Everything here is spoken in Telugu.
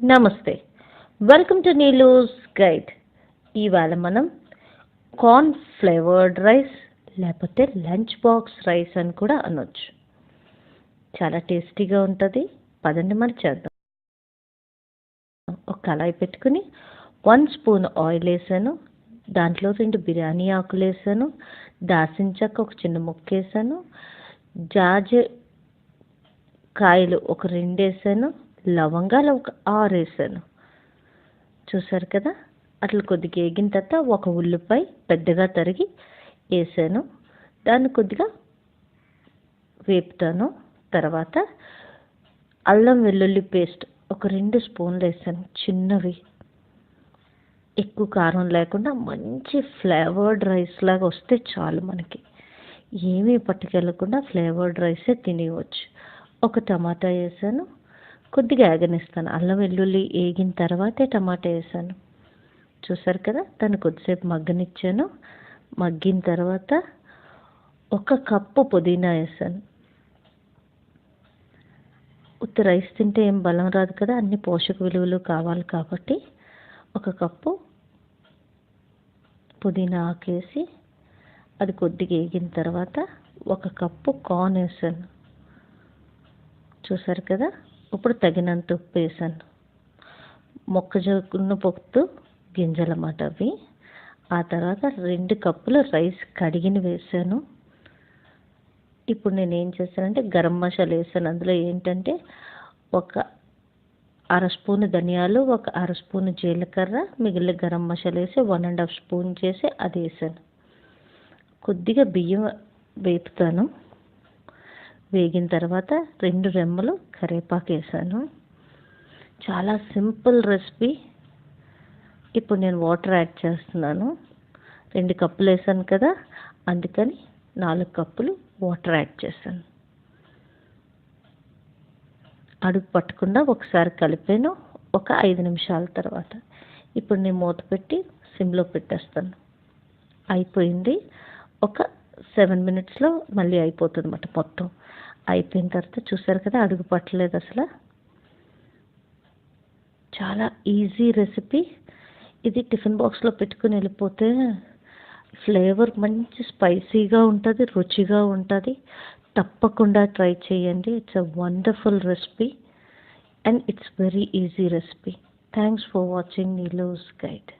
నమస్తే. Welcome to Neelu's guide. ఇవాళ మనం కార్న్ ఫ్లేవర్డ్ రైస్ లేకపోతే లంచ్ బాక్స్ రైస్ అని కూడా అనొచ్చు. చాలా టేస్టీగా ఉంటుంది. పదండి మరి చేద్దాం. ఒక కళాయి పెట్టుకుని 1 స్పూన్ ఆయిల్ వేసాను. దాంట్లో 2 బిర్యానీ ఆకులు వేసాను. దాల్చిన చెక్క ఒక చిన్న ముక్క వేసాను. జాజి కాయలు ఒక 2 వేసాను. లవంగాలు ఒక 6 వేసాను. చూసారు కదా, అట్లా కొద్దిగా వేగిన తర్వాత ఒక ఉల్లిపాయ పెద్దగా తరిగి వేసాను. దాన్ని కొద్దిగా వేపుతాను. తర్వాత అల్లం వెల్లుల్లి పేస్ట్ ఒక 2 స్పూన్లు వేసాను, చిన్నవి. ఎక్కువ కారం లేకుండా మంచి ఫ్లేవర్డ్ రైస్ లాగా వస్తే చాలు. మనకి ఏమీ పట్టుకెళ్ళకుండా ఫ్లేవర్డ్ రైసే తినేయవచ్చు. ఒక టమాటా వేసాను. కొద్దిగా వేగనిస్తాను. అల్లం వెల్లుల్లి వేగిన తర్వాతే టమాటా వేసాను. చూసారు కదా, దాన్ని కొద్దిసేపు మగ్గనిచ్చాను. మగ్గిన తర్వాత 1 కప్పు పుదీనా వేసాను. ఉత్త రైస్ తింటే ఏం బలం రాదు కదా, అన్ని పోషక విలువలు కావాలి కాబట్టి 1 కప్పు పుదీనా ఆకేసి అది కొద్దిగా వేగిన తర్వాత 1 కప్పు కార్న్ వేసాను. చూసారు కదా, ఇప్పుడు తగినంత ఉప్పు వేసాను. మొక్కజొన్న పొత్తు గింజలు అన్నమాట అవి. ఆ తర్వాత 2 కప్పులు రైస్ కడిగిన వేసాను. ఇప్పుడు నేను ఏం చేశానంటే గరం మసాలా వేసాను. అందులో ఏంటంటే 1 అర స్పూన్ ధనియాలు, 1 అర స్పూన్ జీలకర్ర, మిగిలిన గరం మసాలా వేసి 1½ స్పూన్ చేసి అది వేసాను. కొద్దిగా బియ్యం వేపుతాను. వేగిన తర్వాత 2 రెమ్మలు కరివేపాకు వేసాను. చాలా సింపుల్ రెసిపీ. ఇప్పుడు నేను వాటర్ యాడ్ చేస్తున్నాను. 2 కప్పులు వేసాను కదా, అందుకని 4 కప్పులు వాటర్ యాడ్ చేశాను. అడుగు పట్టకుండా ఒకసారి కలిపాను. ఒక 5 నిమిషాల తర్వాత ఇప్పుడు నేను మూత పెట్టి సిమ్లో పెట్టేస్తాను. అయిపోయింది. ఒక 7 మినిట్స్లో మళ్ళీ అయిపోతుంది అన్నమాట. మొత్తం అయిపోయిన తర్వాత చూసారు కదా, అడుగు పట్టలేదు అసలు. చాలా ఈజీ రెసిపీ. ఇది టిఫిన్ బాక్స్లో పెట్టుకుని వెళ్ళిపోతే ఫ్లేవర్ మంచి స్పైసీగా ఉంటుంది, రుచిగా ఉంటుంది. తప్పకుండా ట్రై చేయండి. It's a wonderful recipe and it's very easy recipe. Thanks for watching Neelu's guide.